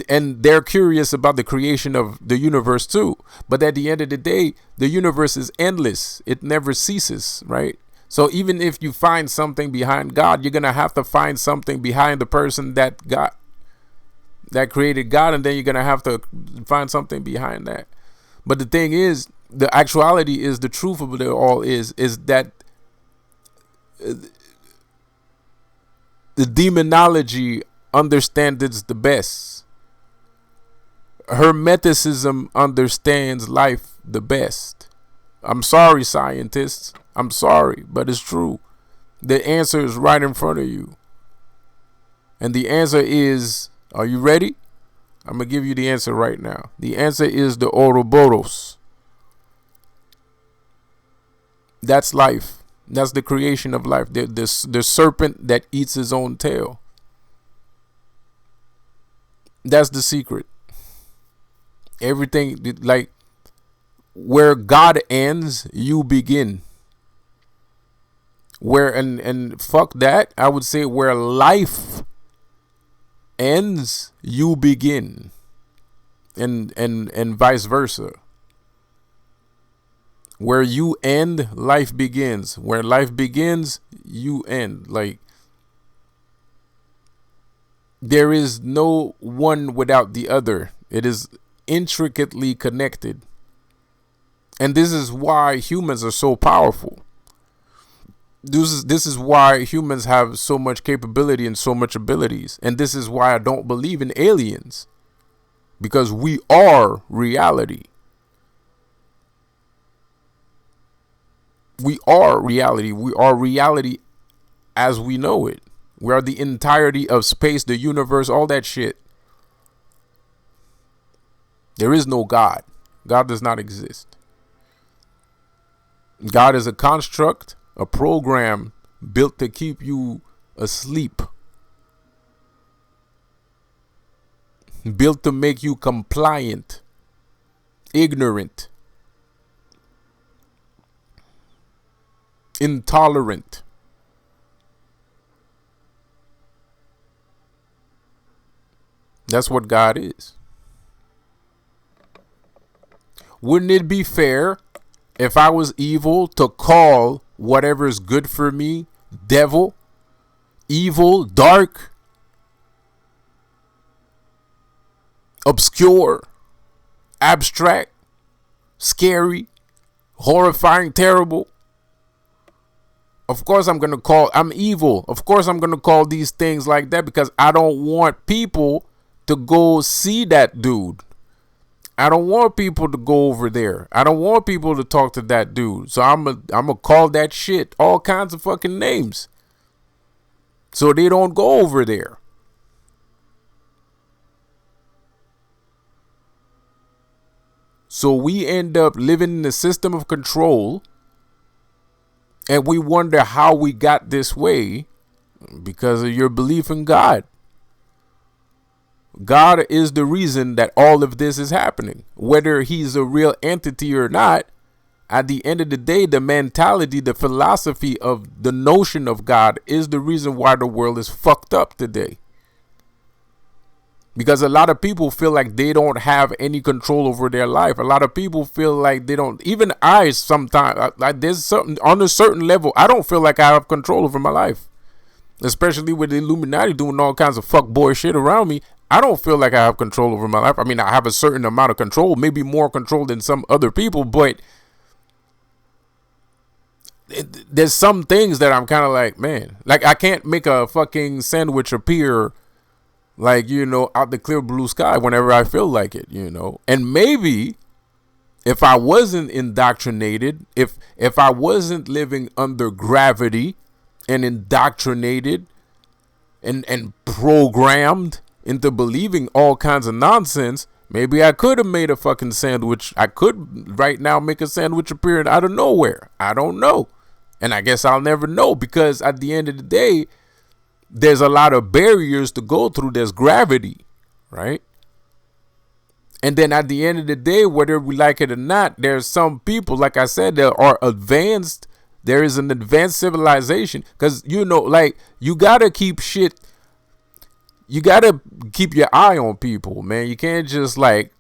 and they're curious about the creation of the universe too. But at the end of the day, the universe is endless. It never ceases, right? So even if you find something behind God, you're going to have to find something behind the person that created God, and then you're going to have to find something behind that. But the thing is, the actuality is, the truth of it all is that The demonology understands it's the best. Hermeticism understands life the best. I'm sorry, scientists. I'm sorry, but it's true. The answer is right in front of you. And the answer is, are you ready? I'm going to give you the answer right now. The answer is the Ouroboros. That's life. That's the creation of life. The serpent that eats his own tail. That's the secret. Everything, like, where God ends, you begin. Where, and fuck that, I would say where life ends, you begin. And vice versa. Where you end, life begins. Where life begins, you end. Like, there is no one without the other. It is intricately connected. And this is why humans are so powerful. This is why humans have so much capability and so much abilities. And this is why I don't believe in aliens. Because we are reality. We are reality. We are reality as we know it. We are the entirety of space, the universe, all that shit. There is no God. God does not exist. God is a construct, a program built to keep you asleep. Built to make you compliant, ignorant, intolerant. That's what God is. Wouldn't it be fair if I was evil to call whatever is good for me devil, evil, dark, obscure, abstract, scary, horrifying, terrible? Of course I'm evil. Of course I'm going to call these things like that because I don't want people to go see that dude. I don't want people to go over there. I don't want people to talk to that dude. So I'm gonna call that shit all kinds of fucking names. So they don't go over there. So we end up living in a system of control. And we wonder how we got this way because of your belief in God. God is the reason that all of this is happening. Whether he's a real entity or not, at the end of the day, the mentality, the philosophy of the notion of God is the reason why the world is fucked up today. Because a lot of people feel like they don't have any control over their life. A lot of people feel like they don't. Even I sometimes, like there's something on a certain level, I don't feel like I have control over my life. Especially with the Illuminati doing all kinds of fuckboy shit around me. I don't feel like I have control over my life. I mean, I have a certain amount of control, maybe more control than some other people, but there's some things that I'm kind of like, man, like I can't make a fucking sandwich appear like, you know, out the clear blue sky whenever I feel like it, you know. And maybe if I wasn't indoctrinated, if I wasn't living under gravity and indoctrinated and programmed into believing all kinds of nonsense, maybe I could have made a fucking sandwich. I could right now make a sandwich appear out of nowhere. I don't know. And I guess I'll never know because at the end of the day, there's a lot of barriers to go through. There's gravity, right? And then at the end of the day, whether we like it or not, there's some people, like I said, that are advanced. There is an advanced civilization because, you know, like you got to keep shit. You got to keep your eye on people, man. You can't just like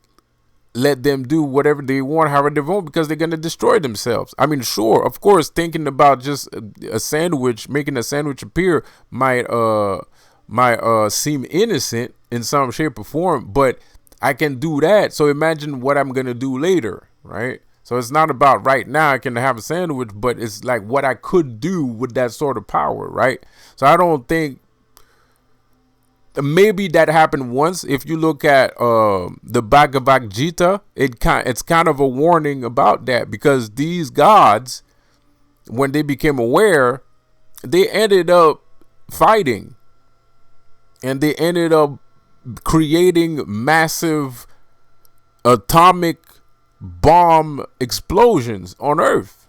let them do whatever they want, however they want, because they're going to destroy themselves. I mean, sure, of course, thinking about just a sandwich, making a sandwich appear might seem innocent in some shape or form, but I can do that. So imagine what I'm going to do later, right? So it's not about right now I can have a sandwich, but it's like what I could do with that sort of power, right? So I don't think maybe that happened once. If you look at the Bhagavad Gita, it's kind of a warning about that, because these gods, when they became aware, they ended up fighting, and they ended up creating massive atomic bomb explosions on Earth.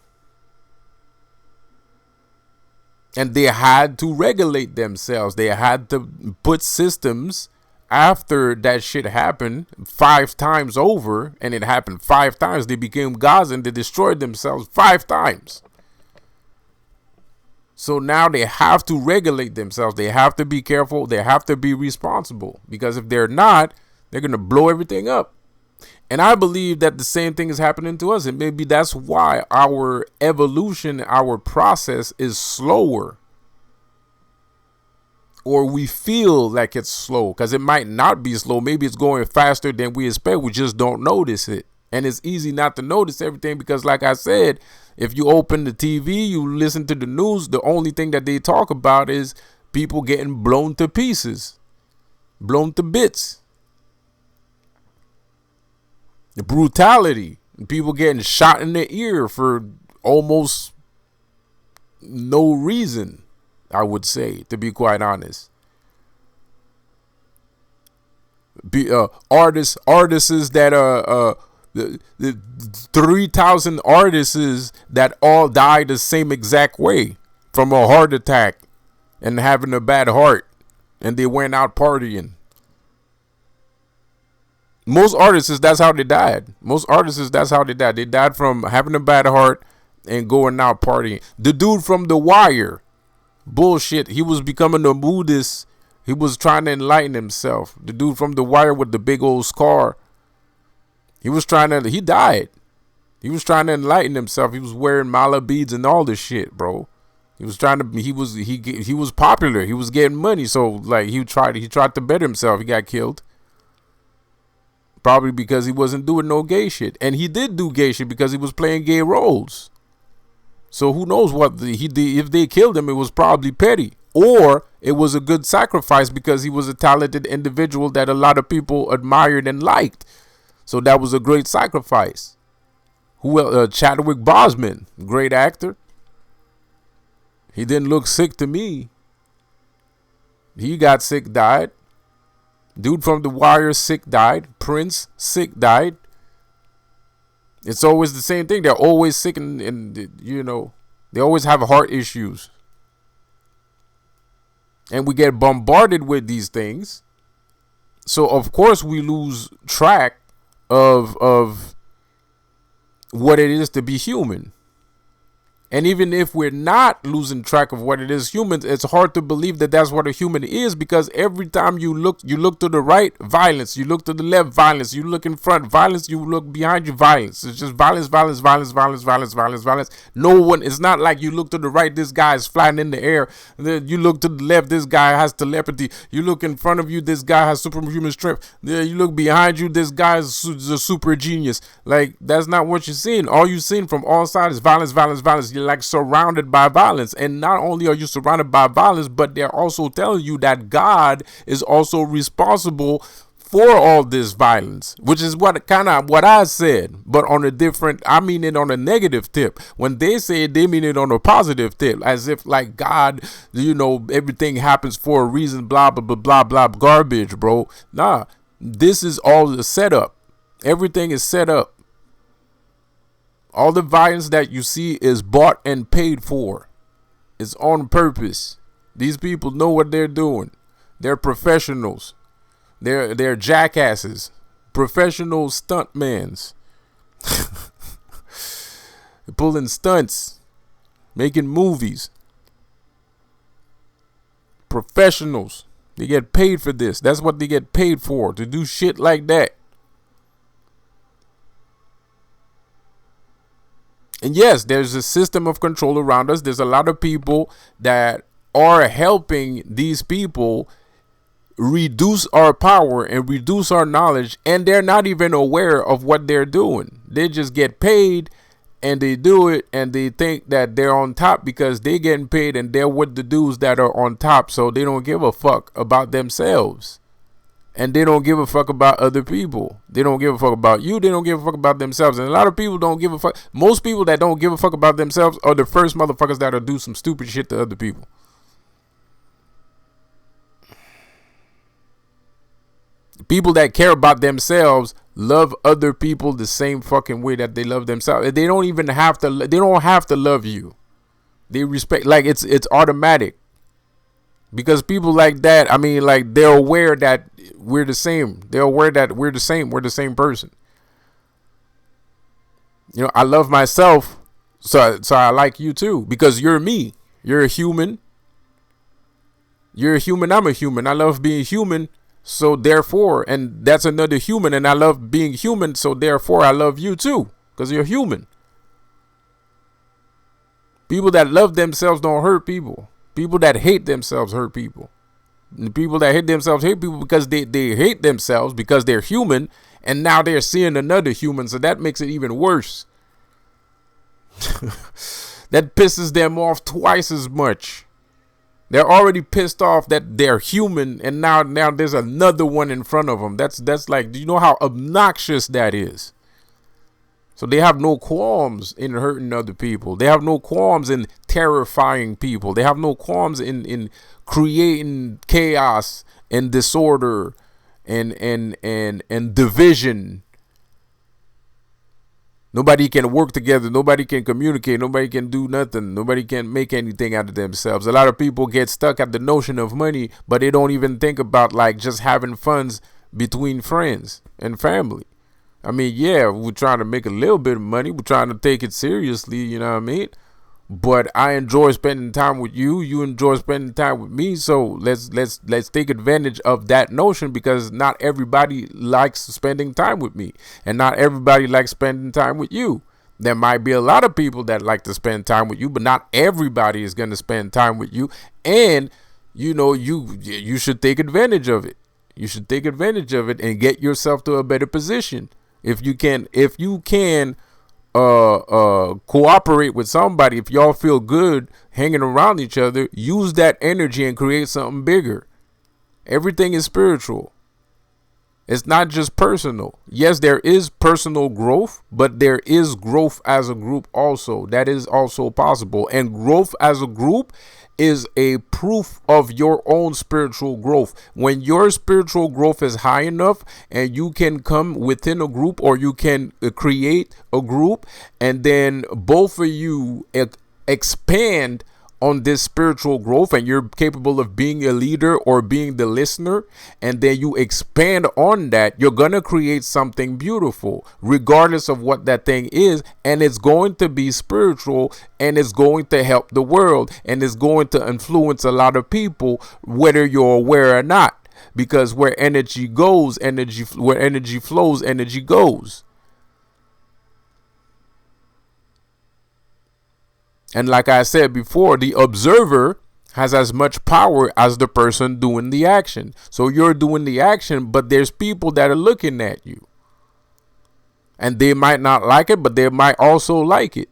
And they had to regulate themselves. They had to put systems after that shit happened 5 times over, and it happened 5 times. They became gods and they destroyed themselves 5 times. So now they have to regulate themselves. They have to be careful. They have to be responsible, because if they're not, they're going to blow everything up. And I believe that the same thing is happening to us. And maybe that's why our evolution, our process is slower. Or we feel like it's slow, because it might not be slow. Maybe it's going faster than we expect. We just don't notice it. And it's easy not to notice everything, because like I said, if you open the TV, you listen to the news, the only thing that they talk about is people getting blown to pieces, blown to bits. The brutality, people getting shot in the ear for almost no reason, I would say, to be quite honest. Artists that the 3,000 artists that all died the same exact way from a heart attack and having a bad heart, and they went out partying. Most artists, that's how they died. Most artists, that's how they died. They died from having a bad heart and going out partying. The dude from The Wire, bullshit. He was becoming a Buddhist. He was trying to enlighten himself. The dude from The Wire with the big old scar. He died. He was trying to enlighten himself. He was wearing mala beads and all this shit, bro. He was popular. He was getting money. So like he tried to better himself. He got killed. Probably because he wasn't doing no gay shit. And he did do gay shit because he was playing gay roles. So who knows what he did. If they killed him, it was probably petty. Or it was a good sacrifice because he was a talented individual that a lot of people admired and liked. So that was a great sacrifice. Chadwick Boseman, great actor. He didn't look sick to me. He got sick, died. Dude from The Wire, sick, died. Prince, sick, died. It's always the same thing. They're always sick, and you know, they always have heart issues. And we get bombarded with these things. So, of course, we lose track of what it is to be human. And even if we're not losing track of what it is humans, it's hard to believe that that's what a human is, because every time you look to the right, violence. You look to the left, violence. You look in front, violence. You look behind you, violence. It's just violence, violence, violence, violence, violence, violence, violence. No one, it's not like you look to the right, this guy is flying in the air. You look to the left, this guy has telepathy. You look in front of you, this guy has superhuman strength. You look behind you, this guy is a super genius. Like, that's not what you're seeing. All you're seeing from all sides is violence, violence, violence. You're like surrounded by violence. And not only are you surrounded by violence, but they're also telling you that God is also responsible for all this violence, which is what I said, but on a different, I mean it on a negative tip. When they say it, they mean it on a positive tip, as if like God, you know, everything happens for a reason, blah, blah, blah, blah, blah, garbage, bro. Nah, this is all the setup. Everything is set up. All the violence that you see is bought and paid for. It's on purpose. These people know what they're doing. They're professionals. They're jackasses. Professional stuntmans. Pulling stunts. Making movies. Professionals. They get paid for this. That's what they get paid for. To do shit like that. And yes, there's a system of control around us. There's a lot of people that are helping these people reduce our power and reduce our knowledge, and they're not even aware of what they're doing. They just get paid and they do it and they think that they're on top because they getting paid and they're with the dudes that are on top, so they don't give a fuck about themselves. And they don't give a fuck about other people. They don't give a fuck about you. They don't give a fuck about themselves. And a lot of people don't give a fuck. Most people that don't give a fuck about themselves are the first motherfuckers that'll do some stupid shit to other people. People that care about themselves love other people the same fucking way that they love themselves. They don't even have to. They don't have to love you. They respect. Like it's automatic. Because people like that, I mean, like, they're aware that we're the same. They're aware that we're the same. We're the same person. You know, I love myself, so I like you too. Because you're me. You're a human. You're a human. I'm a human. I love being human. So therefore, and that's another human. And I love being human. So therefore, I love you too. Because you're human. People that love themselves don't hurt people. People that hate themselves hurt people. And the people that hate themselves hate people because they hate themselves because they're human. And now they're seeing another human. So that makes it even worse. That pisses them off twice as much. They're already pissed off that they're human. And now there's another one in front of them. That's like, do you know how obnoxious that is? So they have no qualms in hurting other people. They have no qualms in terrifying people. They have no qualms in creating chaos and disorder and division. Nobody can work together. Nobody can communicate. Nobody can do nothing. Nobody can make anything out of themselves. A lot of people get stuck at the notion of money, but they don't even think about like just having funds between friends and family. I mean, yeah, we're trying to make a little bit of money. We're trying to take it seriously, you know what I mean? But I enjoy spending time with you. You enjoy spending time with me. So let's take advantage of that notion, because not everybody likes spending time with me, and not everybody likes spending time with you. There might be a lot of people that like to spend time with you, but not everybody is going to spend time with you. And you know, you should take advantage of it. You should take advantage of it and get yourself to a better position. If you can cooperate with somebody, if y'all feel good hanging around each other, use that energy and create something bigger. Everything is spiritual. It's not just personal. Yes, there is personal growth, but there is growth as a group also. That is also possible. And growth as a group is a proof of your own spiritual growth. When your spiritual growth is high enough and you can come within a group, or you can create a group, and then both of you expand on this spiritual growth, and you're capable of being a leader or being the listener, and then you expand on that, you're gonna create something beautiful regardless of what that thing is. And it's going to be spiritual, and it's going to help the world, and it's going to influence a lot of people, whether you're aware or not, because where energy goes, where energy flows, energy goes. And like I said before, the observer has as much power as the person doing the action. So you're doing the action, but there's people that are looking at you. And they might not like it, but they might also like it.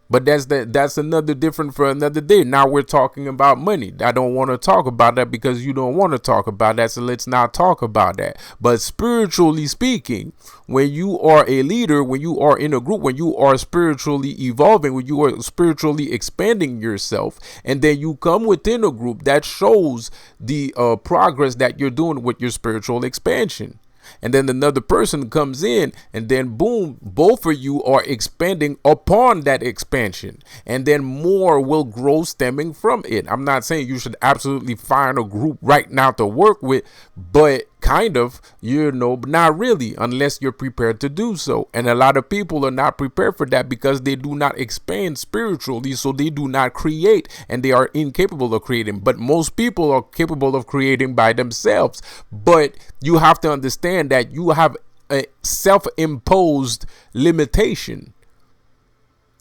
But that's another different for another day. Now we're talking about money. I don't want to talk about that because you don't want to talk about that. So let's not talk about that. But spiritually speaking, when you are a leader, when you are in a group, when you are spiritually evolving, when you are spiritually expanding yourself, and then you come within a group, that shows the progress that you're doing with your spiritual expansion. And then another person comes in, and then boom, both of you are expanding upon that expansion, and then more will grow stemming from it. I'm not saying you should absolutely find a group right now to work with, but kind of, you know, but not really, unless you're prepared to do so. And a lot of people are not prepared for that because they do not expand spiritually, so they do not create, and they are incapable of creating. But most people are capable of creating by themselves. But you have to understand that you have a self-imposed limitation.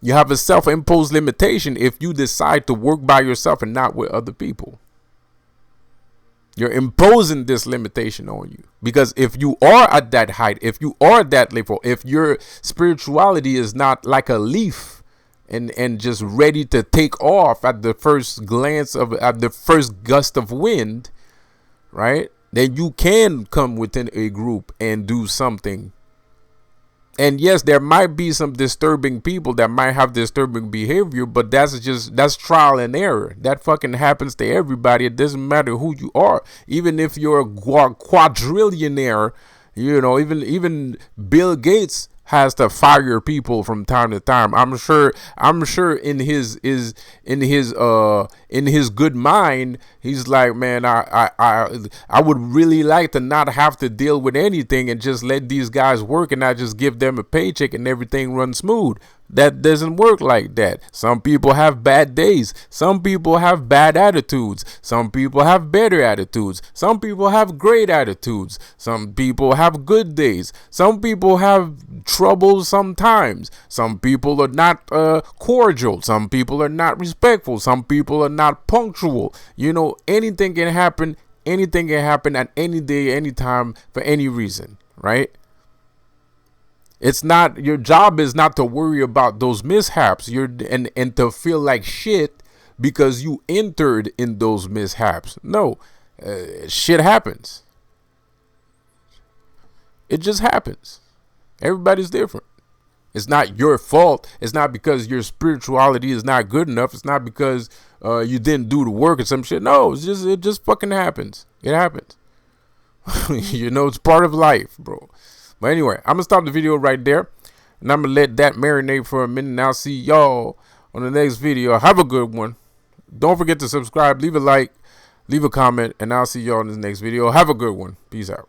You have a self-imposed limitation if you decide to work by yourself and not with other people. You're imposing this limitation on you, because if you are at that height, if you are at that level, if your spirituality is not like a leaf and just ready to take off at the first glance of, at the first gust of wind, right? Then you can come within a group and do something. And yes, there might be some disturbing people that might have disturbing behavior, but that's trial and error. That fucking happens to everybody. It doesn't matter who you are. Even if you're a quadrillionaire, you know, even Bill Gates has to fire people from time to time. I'm sure in his good mind, he's like, man, I would really like to not have to deal with anything and just let these guys work, and I just give them a paycheck and everything runs smooth. That doesn't work like that. Some people have bad days. Some people have bad attitudes. Some people have better attitudes. Some people have great attitudes. Some people have good days. Some people have trouble sometimes. Some people are not cordial. Some people are not respectful. Some people are not punctual. You know, anything can happen. Anything can happen at any day, any time, for any reason, right? It's not, your job is not to worry about those mishaps, and to feel like shit because you entered in those mishaps. No, shit happens. It just happens. Everybody's different. It's not your fault. It's not because your spirituality is not good enough. It's not because you didn't do the work or some shit. No, it just fucking happens. It happens. You know, it's part of life, bro. But anyway, I'm going to stop the video right there, and I'm going to let that marinate for a minute, and I'll see y'all on the next video. Have a good one. Don't forget to subscribe, leave a like, leave a comment, and I'll see y'all in the next video. Have a good one. Peace out.